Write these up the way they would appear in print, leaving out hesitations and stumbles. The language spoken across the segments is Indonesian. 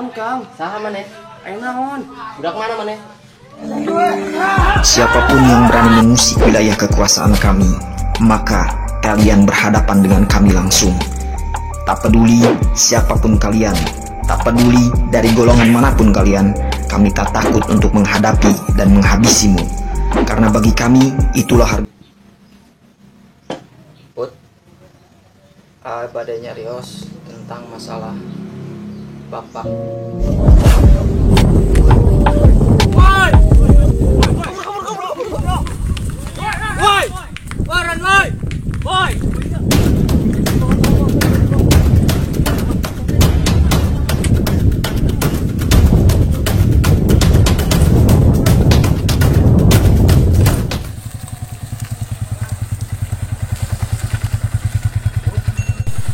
naon Kang? Saha maneh? Ayo naon? Budak mana maneh? Siapapun yang berani mengusik wilayah kekuasaan kami, maka kalian berhadapan dengan kami langsung. Tak peduli siapapun kalian, tak peduli dari golongan manapun kalian, kami tak takut untuk menghadapi dan menghabisimu. Karena bagi kami itulah harga. Put, badai nyarios tentang masalah bapak.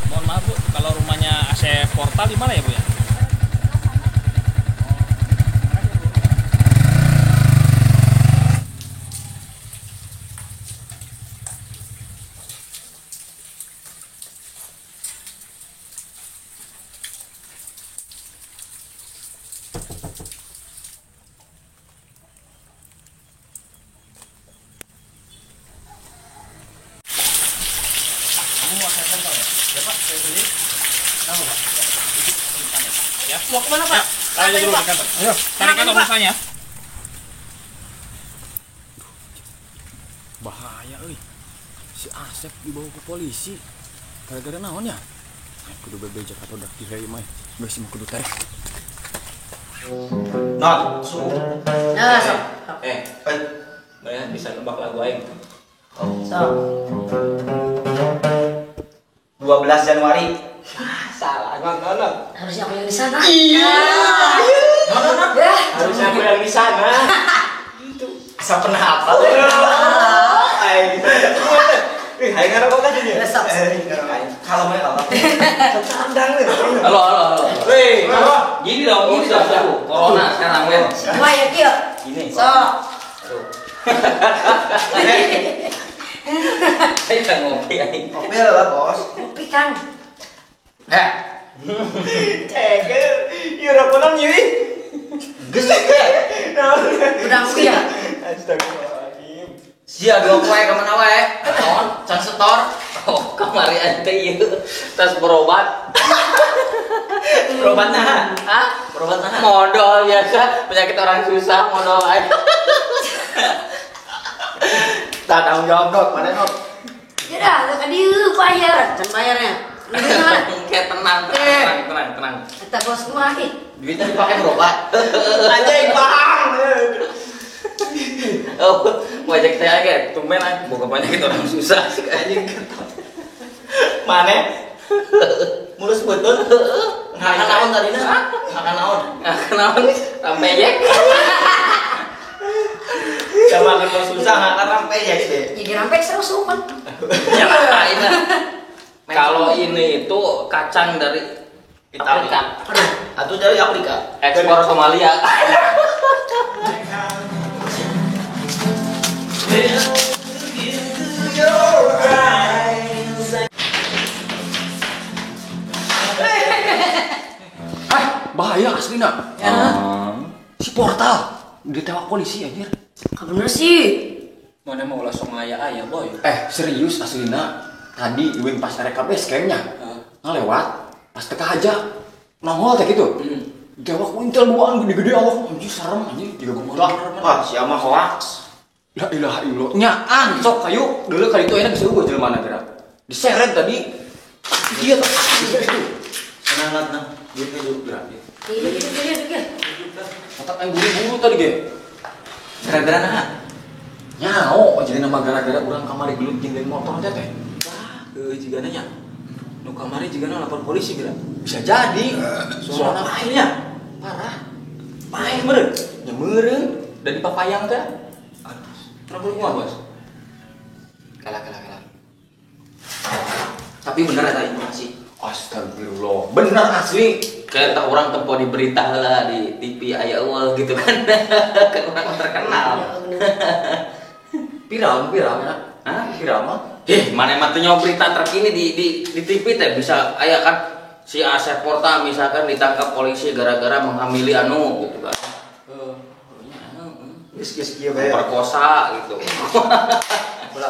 Mohon maaf Bu, kalau rumahnya AC Portal di mana ya Bu ya? Ya. Mau kemana Pak? Ayo dulu ke kantor. Ayo, cari kantor rusanya. Bahaya euy. Si Asep dibawa ke polisi. Gara-gara naon ya? Kudu bebejak atau dak dihei mah. Geus mah kudu tarik. Not, suhu. Nah, sok. Mana bisa nebak lagu aing? Sok. 12 Januari. Salah, non. Harusnya aku yang di sana. Iya. Non. Ya. Harusnya aku yang di sana. Itu. Asa pernah hafal. Aing. Aing ngarep kok kan dia. Sok. Kalau main apa? Sandang nih. Halo. Weh, gini dong, Corona sekarang, men. Semua ya kieu. Ini. Sok. Ayo kita ngopi aing. Kopi lah, Bos. Kopi Kang. Cegel. Ieu raponan ieu. Geus teh. Udang ya. Astagfirullahaladzim. Sia dua kue kemana wae? Naon? Can setor? Oh, kamari ente ieu tas berobat. Berobat naha? Hah? Berobat naha? Modal biasa, penyakit orang susah modal aja. Tak tanggung jawab dok, mana dok? Ya dah, kan dieu bayar, can bayarnya. Lebih mana? Kayak tenang. Kata bos kumaha ih. Duitnya dipakai berobat. Anjing bang. Oh, ngajak saya aja, tumben aja, bukan penyakit orang susah sih anjing. Mana? Mulus betul. Makan naon tadi na? Makan naon? Kenapa nih? Rampejek. Sama makan mau susah makan sampai ya gitu. Jadi rampek terus umpan. Ya lain lah. Kalau ini itu kacang dari Afrika. Atau dari Afrika. Ekspor Somalia. Bahaya aslina. Ya. Si Portal ditewak polisi anjir. Bener sih. Mana mau langsung ayah boy. Serius aslina. Tadi iwin pas mereka base campnya ngelewat pas teka aja nongol kayak gitu. Ditewak intel buaan gede-gede awak anjir serem anjir 3 bulan. Wah, si ama hoax. La ilaha illallah. Nyaan sok kayu dulu kali itu enak bisa gua jelema na gerak. Diseret tadi. Iya tuh. Senang nang. Gitu juga gerak. Iya. Otak yang buru-buru tadi ge. Gara-gara naha? Nyao jadi nama gara-gara urang kamari gelut jeung motor teh teh. Jika nanya. Nu kamari jika lapor polisi gerak. Bisa jadi. Soalnya akhirnya parah. paeh meureun. Nyemeureun dan papayang teh. Trouble gua, Bos. Kalah. Tapi bener eta informasi. Astagfirullah. Bener asli. Kayak tak orang tempo di berita lah di TV aya eueuh gitu kan. Kan orang terkenal. Viral ya. Hah? Viral mah. Mana emang tuh nyawa berita terkini di TV teh bisa aya kan si Asep Porta misalkan ditangkap polisi gara-gara menghamili anu gitu kan. Geus kieu bae. Perkosa gitu. Bola.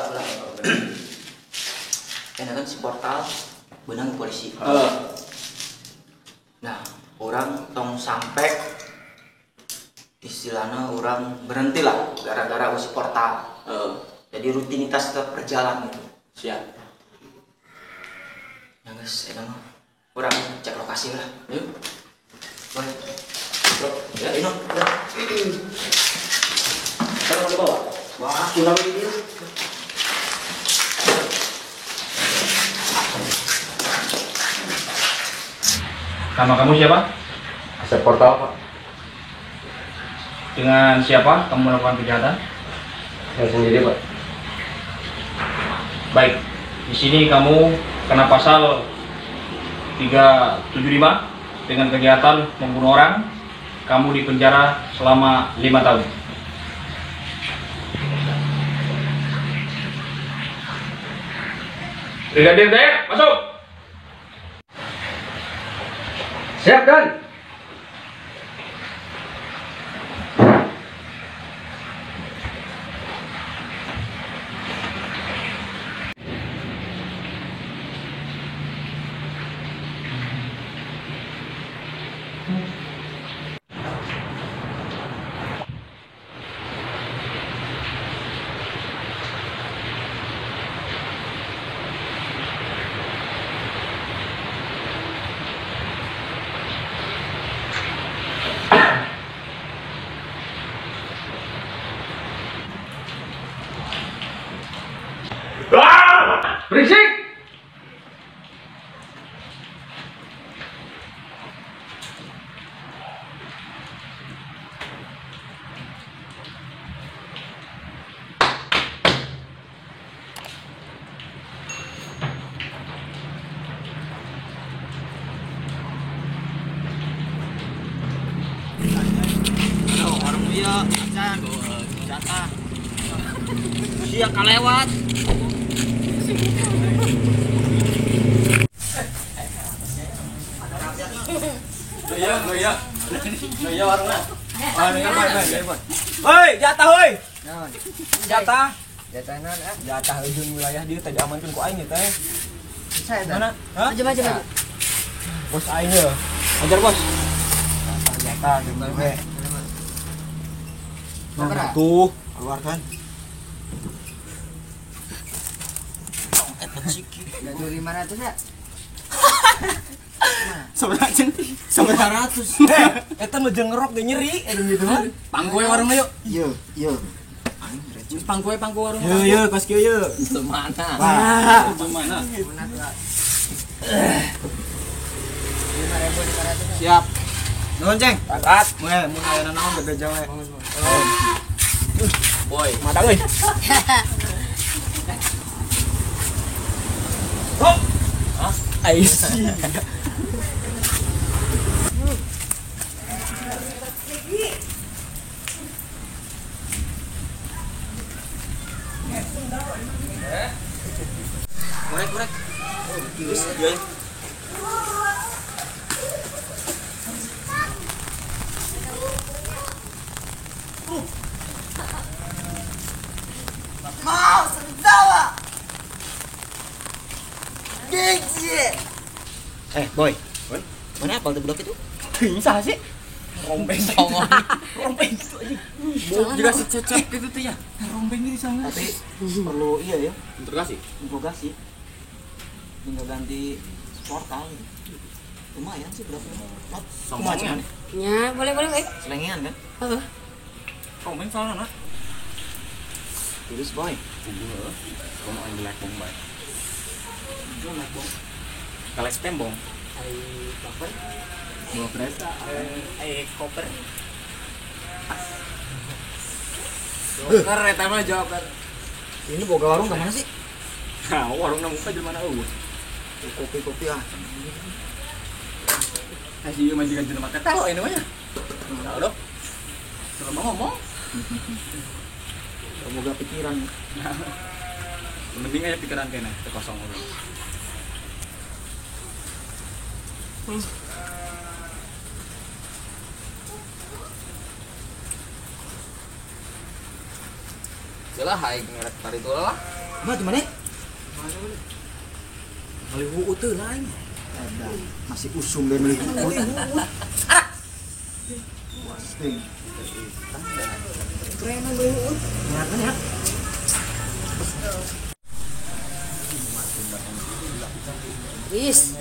Enak kan si Portal benang polisi. Nah, orang tong sampai istilahnya orang berhenti lah gara-gara si Portal. Jadi rutinitas tetap berjalan gitu. Siap. Ya guys, enak mah. Orang cek lokasi lah. Yuk. Boleh. Bro, ya. Ino. Kan mau dibawa? Wah, pulang ini. Nama kamu siapa? Asep Portal, Pak. Dengan siapa kamu melakukan kejahatan? Saya sendiri, Pak. Baik, di sini kamu kena pasal 375 dengan kejahatan membunuh orang. Kamu dipenjara selama 5 tahun. Brigadir Dek, masuk. Siap, Dan. Berisik! Siap kalewat. Iya, warna. Hoi, jatah hoi. Jatah. Jatah naon ah? Jatah ujung wilayah dia tadi amankan ku aing teh. Mana? Hah? Maju. Bos aing ya. Ajar bos. Jatah gimana we? Nah, tuh, keluarkan. Gaduh 500 ya? Seberapa 900. Eta nu jeung ngerok ge nyeri gitu kan. Pangkoe warung yuk. Iya. Pangkoe warung. Ye kos kieu ye. Semana. Wah, Mana? siap. Nuhun, Ceng. Angkat. Mun aya naon beda jawe. Boy. Mata euy. Oh. Aisi. Korek. Geus ya. Mau sendawa. Gigi. Boy. Mana apal tuh blok itu? Teuing saha sih? Rompeng. Rompeng itu aja. Juga sececep gitu tuh ya. Rompeng ini sana. Tapi perlu iya ya, Interogasi. interogasi. Tinggal ganti portal. Lumayan sih berapa? Sombongan. Ya, boleh baik. Selengean kan? Apa? Rombeng soalnya nak. Tulis boy. Kamu ang black bomb bay. Kalau stembong. Dua kereta. Koper. Joker eta mah joker. Ini boga warung kemana sih? Nah, warung na muka di mana eueuh. Kopi ah. Kasih majikan jelema teh tahu ini mah ya. Tahu dong. Kalau ngomong, Boga pikiran. penting aja pikiran kena teu kosong urang. Jelah hai ngerek tari itu lah. Mah gimana? Beli buku tuh lain. Ada masih usum dan beli buku. Wasting. Keren beli buku. Nyata ya. Wis.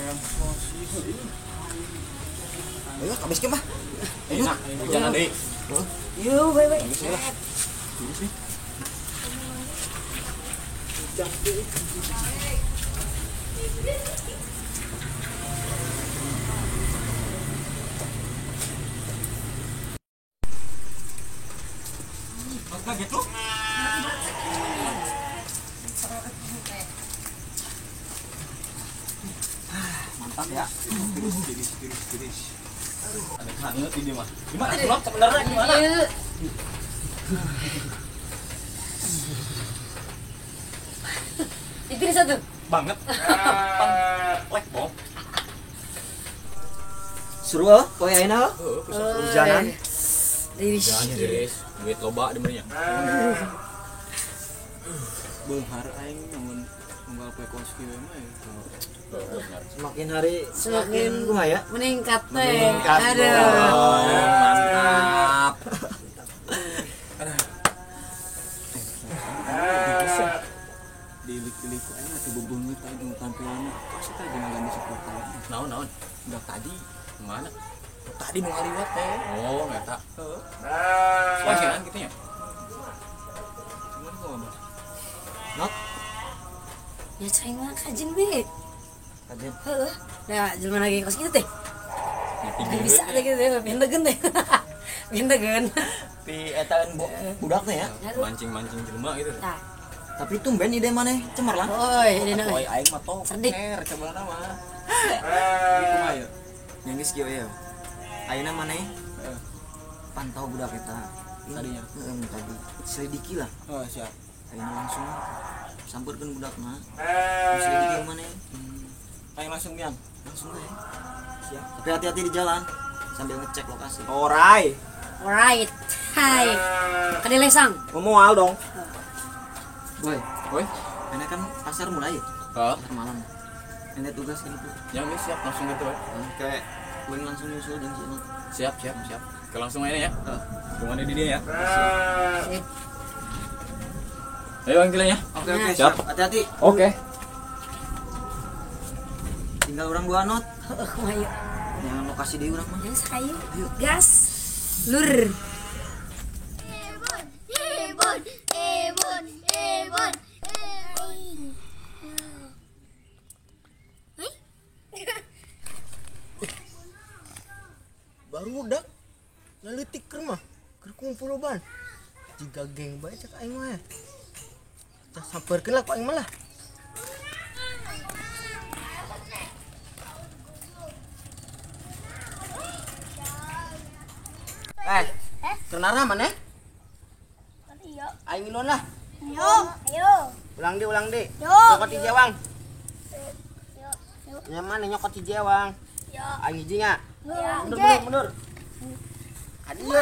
Ayo habis ke mah. Enak, jangan deh. Yo, baik. Kaget lu. Mantap ya. Tiris. Ada hangat ini mah. Gimana Sulap sebenarnya gimana? Itu satu. Banget. Like bom. Seru ah, kowe ayeuna. Hujanan. Diris. Jangan Diris, duit loba di mana? Beunghar aing namun unggal poe kos kieu mah. Semakin hari Semakin kumaha ya? meningkat teh. Meningkat. Aduh. Mantap. Dilik-dilik aing mah teu bebeungeut aing jeung tampilanna. Pasti teh jeung ganti seperti naon? Udah tadi mana? Tadi nu ngaliwat teh. Oh, eta. Heeh. Wajaran kitu nya. Cuman kok mah. Not Ya cai mah kajen we. kaget. Heeh. Nah, jelema lagi kos kitu teh. Pinggir Bisa teh gitu teh, pindageun teh. Pindageun. Pi eta budakna ya. mancing-mancing jelema gitu. Tah. Tapi tumben ide maneh cemerlang. Oi, dina. Oi aing mah tok. Cerdik. Coba mah. Iku mah ya. Yang geus kieu ya. Ayeuna maneh pantau budak eta. Tadinya. Heeh, tadi. Selidiki lah. Oh, siap. Ayeuna langsung sampeurkeun budakna. Selidiki maneh. Aing langsung miang. Langsung aja. Siap. Tapi hati-hati di jalan sambil ngecek lokasi. Alright. Alright. Hai. Kade lesang. Ngomong dong. Boy, Woi. ini kan pasar mulai ya? Heeh. Pasar malam. Ini tugas kan itu. Ya wis siap langsung gitu. Kayak gue langsung nyusul dan sini. Siap. Oke, langsung aja ya. Hubungannya di dia ya. Sip. Ayo Bang Tilanya. Oke, Siap. hati-hati. Oke. Tinggal orang dua not. Heeh, kumaha. Yang lokasi di orang mah. Gas ayo. Gas. Lur. Baru udah ngelitik ke rumah. Kumpul ban. Jika geng bae cek aing mah. Tah sampeurkeun lah ku aing mah lah. Kenara mana? Iya. Aing minum lah. Ayo. Ulang di. Yo. Nyokot di jewang. Yo. Yang mana nyokot di jewang? Yo. Aing hiji nya. Yo. Mundur. Adieu.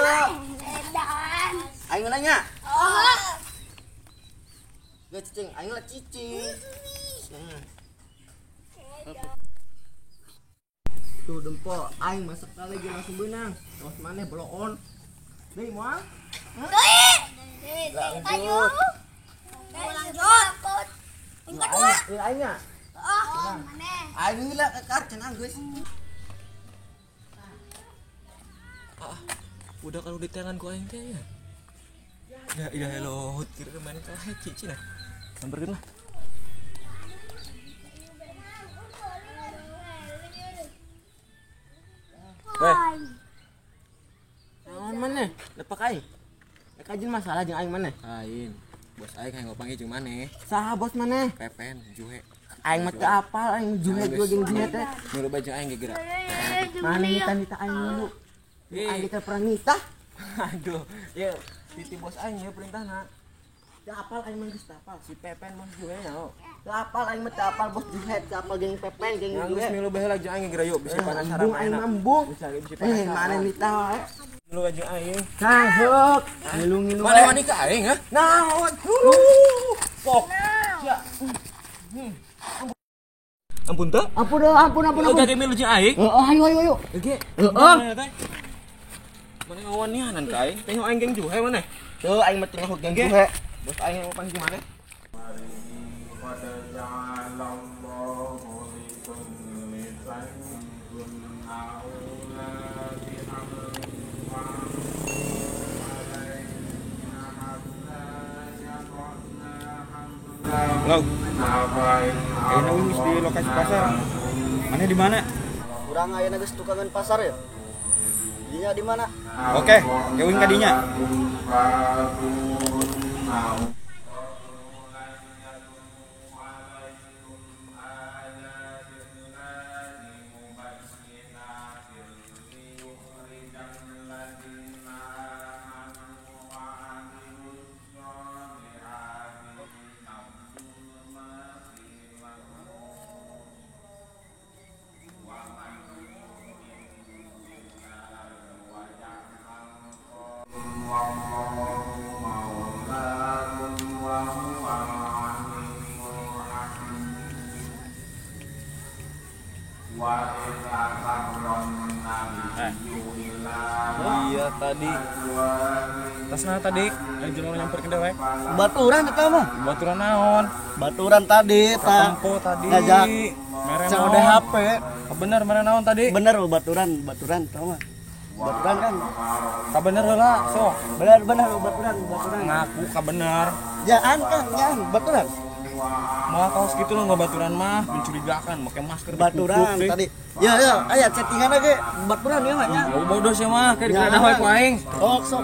Dan. Aing nanya. Oh. Gak cicing, aing lah cicing. Tuh dempo, aing masak kali ge langsung beunang. Terus maneh bloon. Deui moal. Ayo. Lanjut. Tingkat dua. Aing nya. Oh, mana? Aing lah kekar cenah geus. Udah kalau di tangan ku aing teh ya. Ya hello, kira main ka cici nah. Sampeurkeun lah. Weh, Naon maneh? Lepak aing. Kajin masalah jeung aing maneh. aing. Bos aing hayang ngopangi jeung maneh. Saha bos maneh? Pepen, juhe. Aing mah teu apal aing juhe juga jeung juhe teh. Nu baju aing ge geura. Maneh nita aing dulu. Aing teh pernah nitah. Aduh, ya titi bos aing ya perintahna. Apal aing mah geus apal. Si Pepen mah juga nyaho. Apal aing mah apal bos Juhet, apal geng Pepen, geng Yang geus Juhet. milu bae lagi aing geura yuk bisa penasaran Mambung aing mambung. Bisa Mana nih tahu wae. Lu aja aing. Cangheuk. Ngilu-ngilu. Mana wani ka aing ha? Naon dulu. Pok. Ampun teh? Ampun. Gade milu jeung aing. Ayo. Oke. Heeh. Mana ngawan nianan ka aing? Tengok aing geng Juhe mana? Tuh aing mah tengah geng Juhet. Bos aing opan gimana? Halo. Kayaknya wis di lokasi pasar. Mana di mana? Urang ayeuna geus tukangan pasar ya. Dinya di mana? Oke, kewing kadinya. Iya tadi. Tasna tadi, ayo jelema nyamperkeun dewe. Baturan eta mah. Baturan naon? Baturan tadi Tempo tadi. Ngajak. Mere Cang naon? ada HP. Bener mere naon tadi? Bener baturan tau mah. Baturan kan. Ka bener heula, sok. Bener baturan. Ngaku ka bener. Jaan kan, baturan. Mau kaos gitu lo baturan mah mencurigakan, pakai masker Baturan ditutup, tadi. Ya, aya chattingan ge baturan ya mah nya. Oh bodoh sih mah, kayak Ya, dikira wae ku aing. Sok,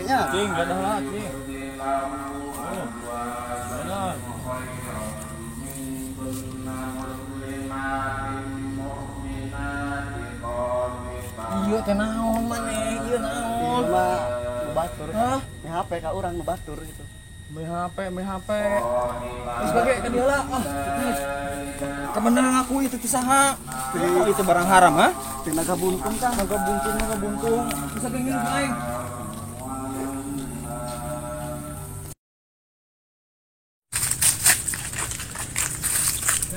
nya. Cing, gak ada lah, cing. Bener. Iya teh naon maneh, iya naon. Mah batur. Hah? Nya HP ka urang nu batur gitu. BHP. Terus bage ka dia lah. Kebener ngaku itu kisaha. Oh, itu barang haram, ha? Tenaga buntung kan. Naga buntung. Bisa gini aing.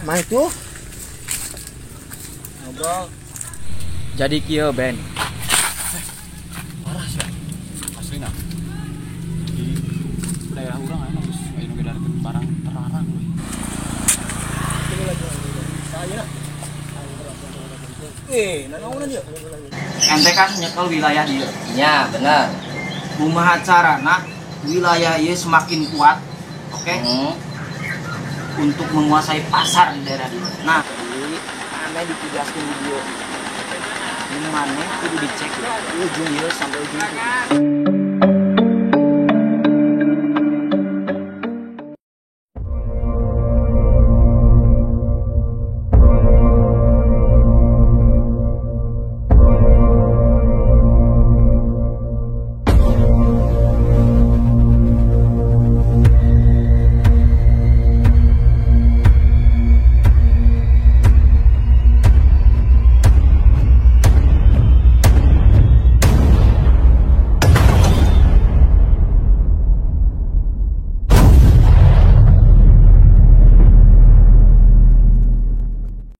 Mah itu Ngobrol. Jadi kieu Ben. Parah sih. Aslina. Di daerah urang emang geus aya nu ngedarkeun barang terlarang we. Nanaon aja. Ente kan nyekel wilayah dia. Iya, benar. Kumaha carana wilayah ieu semakin kuat, oke? Untuk menguasai pasar di daerah dia. Nah, jadi ane ditugaskeun di dieu. Ini maneh kudu dicek ya. Ujung ieu sampai ujung itu.